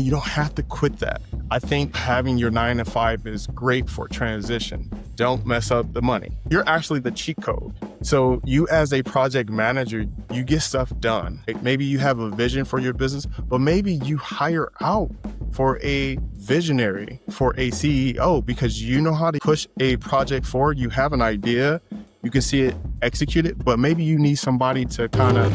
you don't have to quit that. I think having your 9 to 5 is great for transition. Don't mess up the money. You're actually the cheat code. So you as a project manager, you get stuff done. Maybe you have a vision for your business, but maybe you hire out for a visionary, for a CEO, because you know how to push a project forward. You have an idea, you can see it executed, but maybe you need somebody to kind of...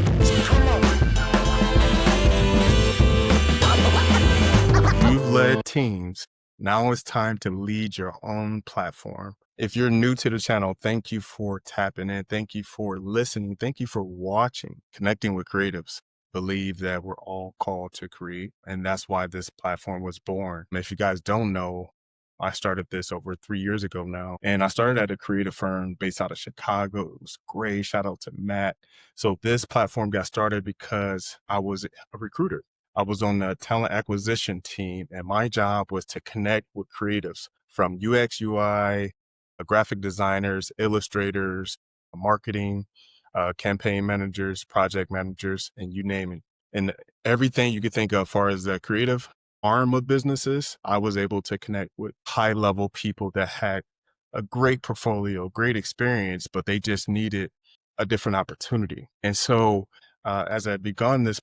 You've led teams. Now it's time to lead your own platform. If you're new to the channel, thank you for tapping in. Thank you for listening. Thank you for watching, connecting with creatives. Believe that we're all called to create, and that's why this platform was born. If you guys don't know, I started this over 3 years ago now, and I started at a creative firm based out of Chicago. It was great. Shout out to Matt. So this platform got started because I was a recruiter. I was on the talent acquisition team, and my job was to connect with creatives from UX, UI, graphic designers, illustrators, marketing, campaign managers, project managers, and you name it. And everything you could think of as far as the creative arm of businesses, I was able to connect with high-level people that had a great portfolio, great experience, but they just needed a different opportunity. And so as I begun this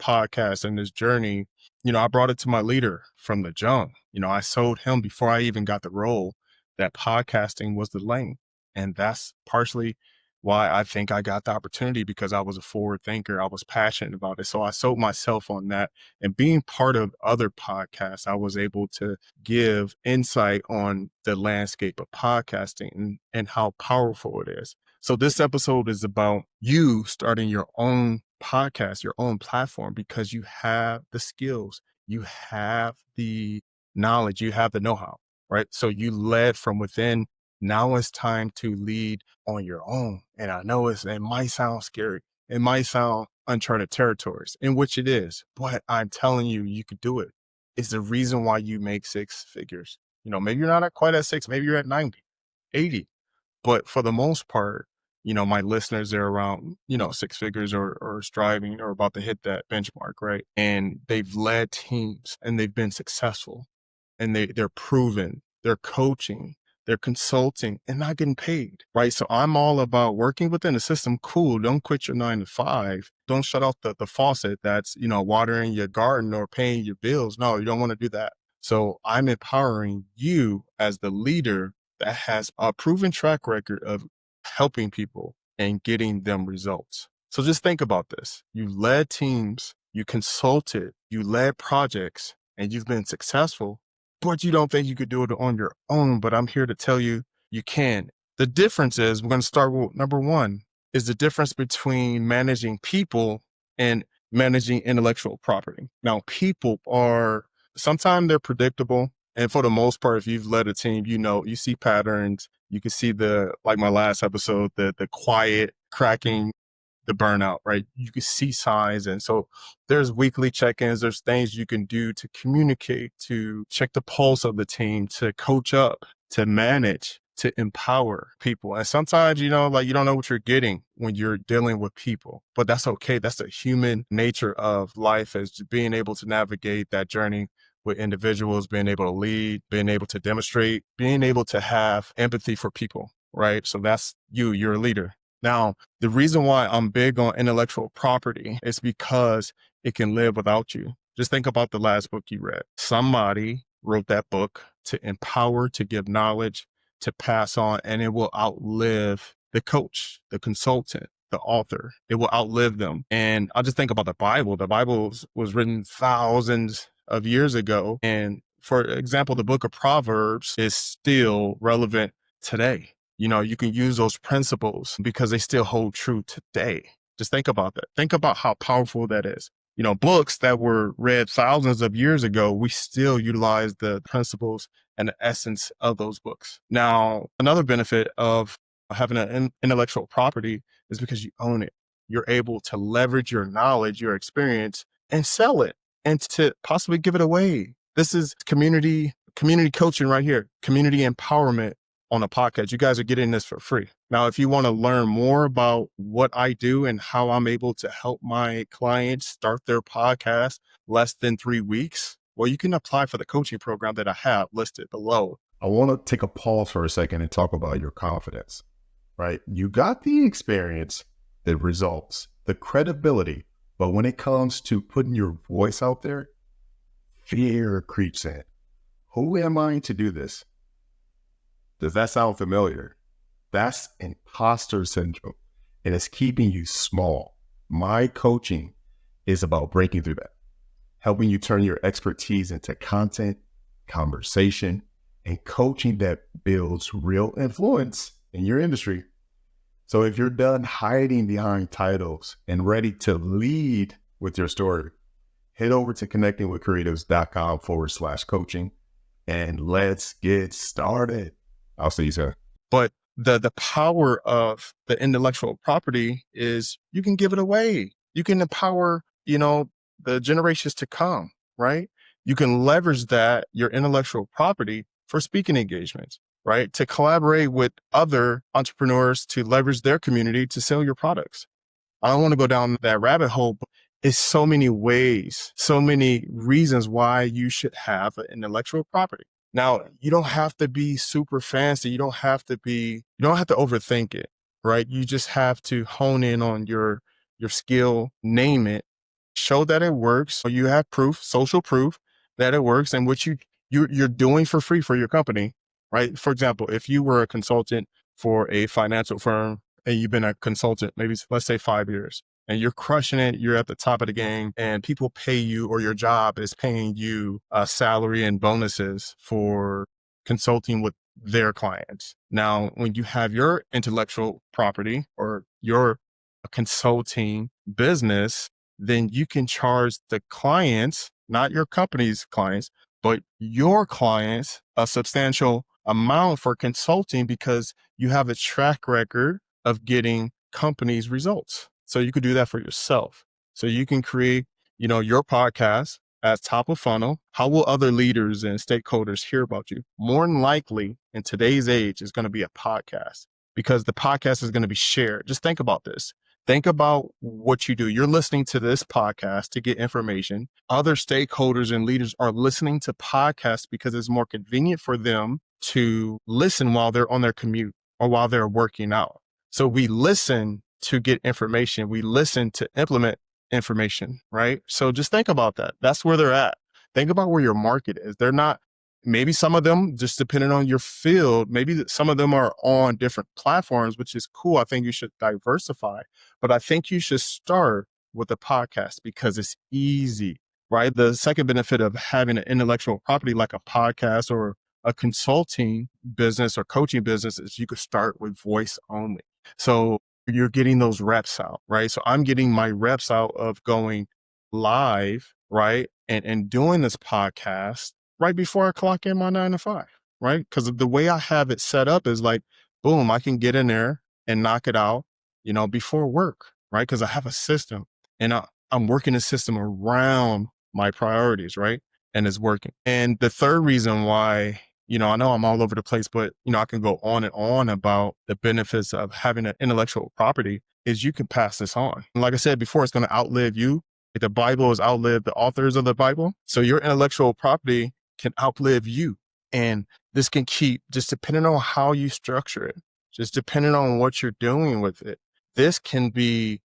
podcast and this journey, I brought it to my leader from the jump. I sold him before I even got the role that podcasting was the lane. And that's partially why I think I got the opportunity, because I was a forward thinker. I was passionate about it. So I sold myself on that. And being part of other podcasts, I was able to give insight on the landscape of podcasting and how powerful it is. So this episode is about you starting your own podcast, your own platform, because you have the skills, you have the knowledge, you have the know-how, right? So you led from within. Now it's time to lead on your own. And I know it might sound scary. It might sound uncharted territories, in which it is, but I'm telling you, you could do it. It's the reason why you make 6 figures. Maybe you're not quite at 6, maybe you're at 90, 80. But for the most part, my listeners are around, 6 figures or striving or about to hit that benchmark, right? And they've led teams and they've been successful, and they're proven, they're coaching, they're consulting and not getting paid, right? So I'm all about working within the system. Cool. Don't quit your 9 to 5. Don't shut off the faucet that's, watering your garden or paying your bills. No, you don't want to do that. So I'm empowering you as the leader that has a proven track record of helping people and getting them results. So just think about this. You led teams, you consulted, you led projects, and you've been successful, but you don't think you could do it on your own. But I'm here to tell you, you can. The difference is, we're going to start with number 1, is the difference between managing people and managing intellectual property. Now, people sometimes they're predictable. And for the most part, if you've led a team, you see patterns. You can see like my last episode, the quiet cracking, the burnout, right? You can see signs. And so there's weekly check-ins. There's things you can do to communicate, to check the pulse of the team, to coach up, to manage, to empower people. And sometimes, you don't know what you're getting when you're dealing with people, but that's okay. That's the human nature of life, is being able to navigate that journey with individuals, being able to lead, being able to demonstrate, being able to have empathy for people, right? So that's you're a leader. Now, the reason why I'm big on intellectual property is because it can live without you. Just think about the last book you read. Somebody wrote that book to empower, to give knowledge, to pass on, and it will outlive the coach, the consultant, the author. It will outlive them. And I just think about the Bible. The Bible was written thousands of years ago. And for example, the book of Proverbs is still relevant today. You can use those principles because they still hold true today. Just think about that. Think about how powerful that is. Books that were read thousands of years ago, we still utilize the principles and the essence of those books. Now, another benefit of having an intellectual property is because you own it. You're able to leverage your knowledge, your experience, and sell it, and to possibly give it away. This is community coaching right here, community empowerment on a podcast. You guys are getting this for free. Now, if you want to learn more about what I do and how I'm able to help my clients start their podcast less than 3 weeks Well, you can apply for the coaching program that I have listed below. I want to take a pause for a second and talk about your confidence, right? You got the experience, the results, the credibility, but when it comes to putting your voice out there, fear creeps in. Who am I to do this? Does that sound familiar? That's imposter syndrome, and it's keeping you small. My coaching is about breaking through that, helping you turn your expertise into content, conversation, and coaching that builds real influence in your industry. So if you're done hiding behind titles and ready to lead with your story, head over to connectingwithcreatives.com/coaching and let's get started. I'll see you soon. But the power of the intellectual property is you can give it away. You can empower, the generations to come, right? You can leverage that, your intellectual property, for speaking engagements, right? To collaborate with other entrepreneurs to leverage their community to sell your products. I don't want to go down that rabbit hole, but it's so many ways, so many reasons why you should have an intellectual property. Now, you don't have to be super fancy. You don't have to overthink it, right? You just have to hone in on your skill, name it, show that it works. You have proof, social proof that it works, and what you're doing for free for your company, right? For example, if you were a consultant for a financial firm and you've been a consultant, maybe let's say 5 years, and you're crushing it, you're at the top of the game, and people pay you, or your job is paying you a salary and bonuses for consulting with their clients. Now, when you have your intellectual property or your consulting business, then you can charge the clients, not your company's clients, but your clients, a substantial amount for consulting because you have a track record of getting companies results. So you could do that for yourself. So you can create, your podcast as top of funnel. How will other leaders and stakeholders hear about you? More than likely in today's age is going to be a podcast, because the podcast is going to be shared. Just think about this. Think about what you do. You're listening to this podcast to get information. Other stakeholders and leaders are listening to podcasts because it's more convenient for them to listen while they're on their commute or while they're working out. So we listen to get information. We listen to implement information, right? So just think about that. That's where they're at. Think about where your market is. They're not, maybe some of them, just depending on your field, maybe some of them are on different platforms, which is cool. I think you should diversify, but I think you should start with a podcast because it's easy, right? The second benefit of having an intellectual property like a podcast or a consulting business or coaching business is you could start with voice only. So you're getting those reps out, right? So I'm getting my reps out of going live, right? And doing this podcast right before I clock in my 9 to 5, right? Because the way I have it set up is like, boom, I can get in there and knock it out, before work, right? Because I have a system and I'm working the system around my priorities, right? And it's working. And the third reason why, I know I'm all over the place, but, I can go on and on about the benefits of having an intellectual property is you can pass this on. And like I said before, it's going to outlive you. The Bible has outlived the authors of the Bible. So your intellectual property can outlive you. And this can keep, just depending on how you structure it, just depending on what you're doing with it, this can be,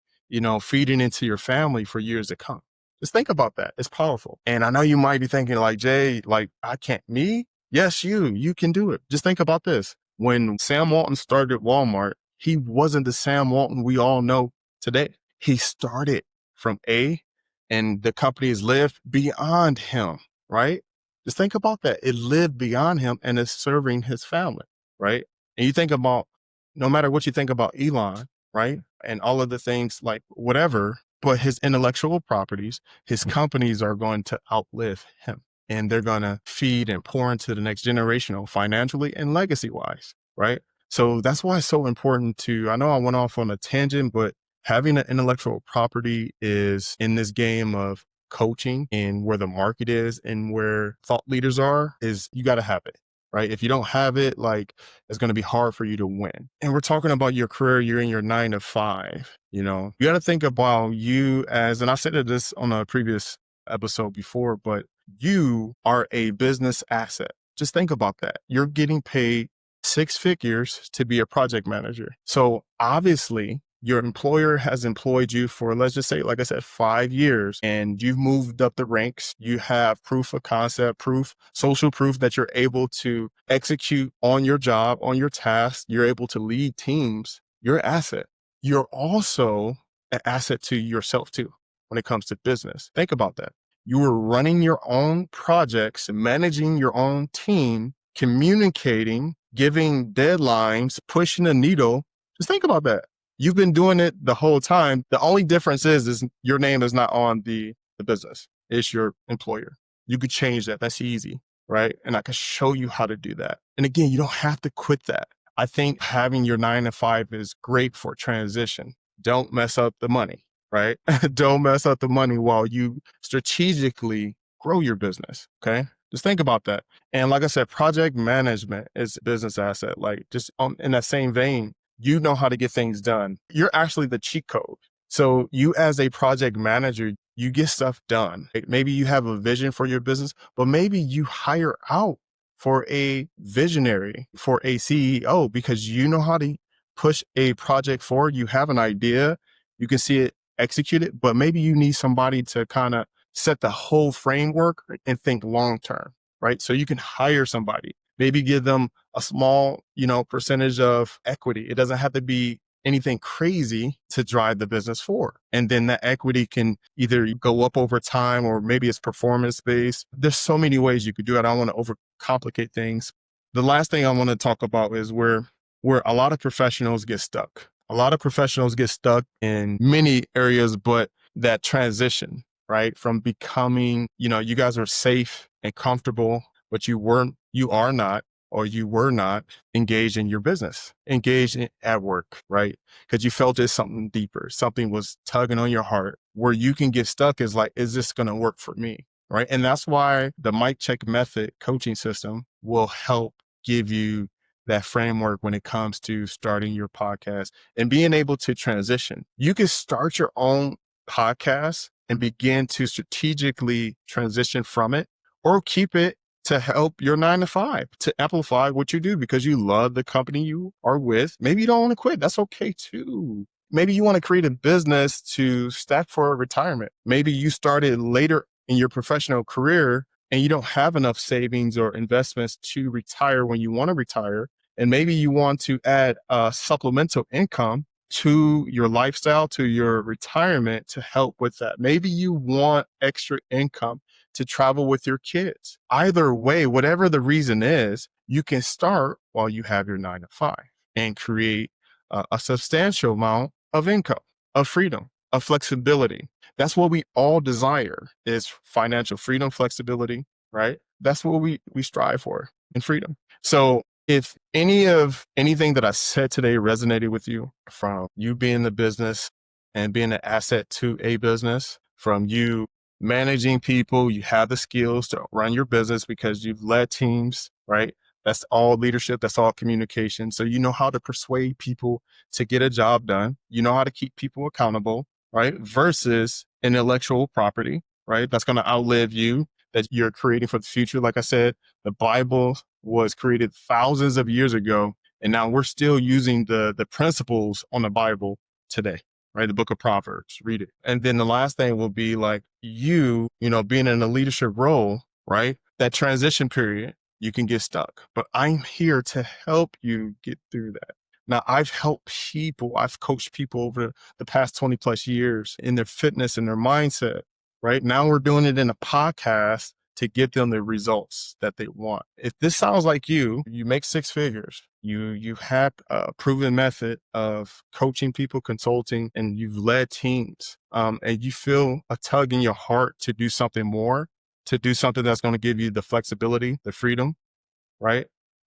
feeding into your family for years to come. Just think about that. It's powerful. And I know you might be thinking like, Jay, like, I can't, me? Yes, you can do it. Just think about this. When Sam Walton started Walmart, he wasn't the Sam Walton we all know today. He started from A, and the company has lived beyond him, right? Just think about that. It lived beyond him and is serving his family, right? And you think about, no matter what you think about Elon, right? And all of the things like whatever, but his intellectual properties, his companies are going to outlive him. And they're going to feed and pour into the next generation financially and legacy wise, right? So that's why it's so important to, I know I went off on a tangent, but having an intellectual property is in this game of coaching and where the market is and where thought leaders are, is you got to have it, right? If you don't have it, like, it's going to be hard for you to win. And we're talking about your career. You're in your 9 to 5, you got to think about you as, and I said this on a previous episode before, but You are a business asset. Just think about that. You're getting paid 6 figures to be a project manager. So obviously, your employer has employed you for, let's just say, like I said, 5 years, and you've moved up the ranks. You have proof of concept, proof, social proof that you're able to execute on your job, on your task. You're able to lead teams. You're an asset. You're also an asset to yourself too when it comes to business. Think about that. You were running your own projects, managing your own team, communicating, giving deadlines, pushing the needle. Just think about that. You've been doing it the whole time. The only difference is your name is not on the business. It's your employer. You could change that. That's easy, right? And I can show you how to do that. And again, you don't have to quit that. I think having your 9 to 5 is great for transition. Don't mess up the money, right? Don't mess up the money while you strategically grow your business. Okay. Just think about that. And like I said, project management is a business asset. Like just in that same vein, you know how to get things done. You're actually the cheat code. So you as a project manager, you get stuff done. Maybe you have a vision for your business, but maybe you hire out for a visionary, for a CEO, because you know how to push a project forward. You have an idea, you can see it executed, but maybe you need somebody to kind of set the whole framework and think long term, right? So you can hire somebody, maybe give them a small, percentage of equity. It doesn't have to be anything crazy to drive the business forward. And then that equity can either go up over time or maybe it's performance based. There's so many ways you could do it. I don't want to overcomplicate things. The last thing I want to talk about is where a lot of professionals get stuck. A lot of professionals get stuck in many areas, but that transition, right? From becoming, you guys are safe and comfortable, but you are not, or you were not engaged in your business, at work, right? Because you felt it's something deeper. Something was tugging on your heart. Where you can get stuck is like, is this going to work for me? Right. And that's why the Mic Check Method coaching system will help give you that framework when it comes to starting your podcast and being able to transition. You can start your own podcast and begin to strategically transition from it, or keep it to help your 9 to 5, to amplify what you do because you love the company you are with. Maybe you don't want to quit. That's okay too. Maybe you want to create a business to stack for retirement. Maybe you started later in your professional career and you don't have enough savings or investments to retire when you want to retire. And maybe you want to add a supplemental income to your lifestyle, to your retirement to help with that. Maybe you want extra income to travel with your kids. Either way, whatever the reason is, you can start while you have your 9 to 5 and create a substantial amount of income, of freedom, of flexibility. That's what we all desire, is financial freedom, flexibility, right? That's what we strive for, in freedom. So if anything that I said today resonated with you, from you being in the business and being an asset to a business, from you managing people, you have the skills to run your business because you've led teams, right? That's all leadership. That's all communication. So you know how to persuade people to get a job done. You know how to keep people accountable, right? Versus intellectual property, right? That's going to outlive you, that you're creating for the future. Like I said, the Bible was created thousands of years ago, and now we're still using the principles on the Bible today, right? The book of Proverbs, read it. And then the last thing will be like being in a leadership role, right? That transition period, you can get stuck, but I'm here to help you get through that. Now, I've coached people over the past 20 plus years in their fitness and their mindset, right? Now we're doing it in a podcast to get them the results that they want. If this sounds like you make 6 figures, you have a proven method of coaching people, consulting, and you've led teams, and you feel a tug in your heart to do something more, to do something that's going to give you the flexibility, the freedom, right,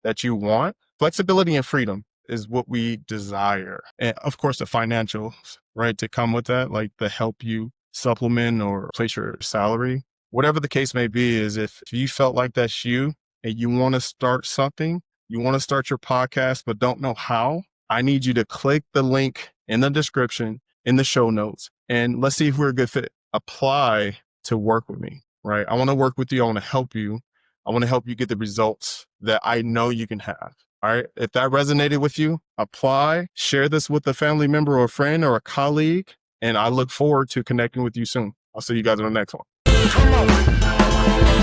that you want. Flexibility and freedom is what we desire. And of course, the financials, right, to come with that, like to help you supplement or place your salary. Whatever the case may be, is if you felt like that's you and you want to start something, you want to start your podcast, but don't know how, I need you to click the link in the description, in the show notes, and let's see if we're a good fit. Apply to work with me. right? I want to work with you. I want to help you. I want to help you get the results that I know you can have. All right. If that resonated with you, apply, share this with a family member or a friend or a colleague. And I look forward to connecting with you soon. I'll see you guys in the next one. Come on.